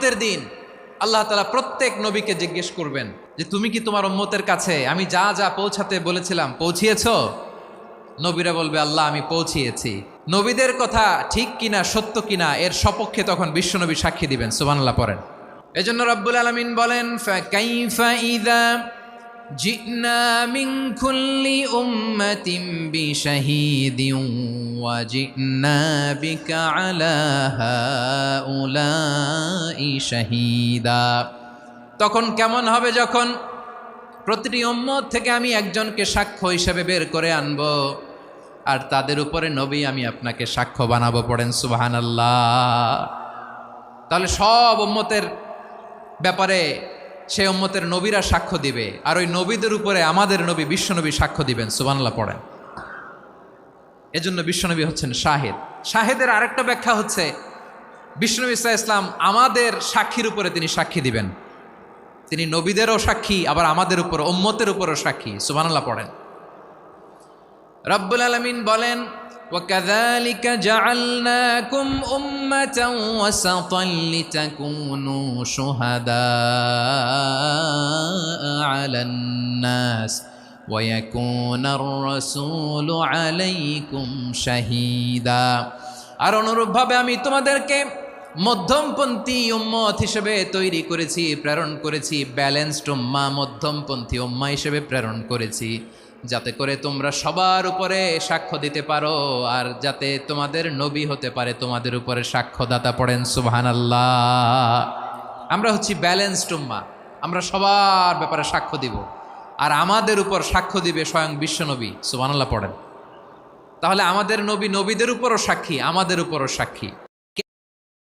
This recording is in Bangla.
কিয়ামতের দিন আল্লাহ তাআলা প্রত্যেক নবীকে জিজ্ঞেস করবেন যে তুমি কি তোমার উম্মতের কাছে আমি যা যা পৌঁছাতে বলেছিলাম পৌঁছিয়েছো? নবীরা বলবে আল্লাহ আমি পৌঁছিয়েছি। নবীদের কথা ঠিক কিনা সত্য কিনা এর সপক্ষে তখন বিশ্বনবী সাক্ষী দিবেন। সুবহানাল্লাহ পড়েন। এজন্য রব্বুল আলামিন বলেন ফাকাইফা ইযা জিনা মিন কুল্লি উম্মাতিন বিশাহীদিন ওয়া জিনা বিকা আলা হাউলাই শাহীদা। তখন কেমন হবে যখন প্রতিটি উম্মত থেকে আমি একজনকে সাক্ষ্য হিসেবে বের করে আনব, আর তাদের উপরে নবী আমি আপনাকে সাক্ষ্য বানাবো। পড়েন সুবহানাল্লাহ। তাহলে সব উম্মতের ব্যাপারে সেই উম্মতের নবীরা সাক্ষ্য দিবে, আর ওই নবীদের উপরে আমাদের নবী বিশ্বনবী সাক্ষ্য দিবেন। সুবহানাল্লাহ পড়েন। এজন্য বিশ্বনবী হচ্ছেন শাহেদ। শাহেদের আরেকটা ব্যাখ্যা হচ্ছে বিশ্বনবী সাল্লাল্লাহু আলাইহি ওয়াসাল্লাম আমাদের সাক্ষীর উপরে তিনি সাক্ষী দিবেন। তিনি নবীদেরও সাক্ষী, আবার আমাদের উপর উম্মতের উপরও সাক্ষী। সুবহানাল্লাহ পড়েন। রব্বুল আলামিন বলেন ওয়াকাযালিকা জাআলনাকুম উম্মাতান ওয়াসাতান লিতাকুনু শুহাদা আলান নাস ওয়া ইয়াকুনার রাসূলু আলাইকুম শাহীদা। আর অনুরূপভাবে আমি তোমাদেরকে মধ্যমপন্থী উম্মত হিসেবে তৈরি করেছি, প্রেরণ করেছি। ব্যালেন্সড উম্মাহ, মধ্যমপন্থী উম্মাহ হিসেবে প্রেরণ করেছি, যাতে করে তোমরা সবার উপরে সাক্ষ্য দিতে পারো, আর যাতে তোমাদের নবী হতে পারে তোমাদের উপরে সাক্ষ্যদাতা। পড়েন সুবহানাল্লাহ। আমরা হচ্ছি ব্যালেন্সড উম্মাহ, আমরা সবার ব্যাপারে সাক্ষ্য দিব, আর আমাদের উপর সাক্ষ্য দিবে স্বয়ং বিশ্বনবী। সুবহানাল্লাহ পড়েন। তাহলে আমাদের নবী নবীদের উপরও সাক্ষী, আমাদের উপরও সাক্ষী।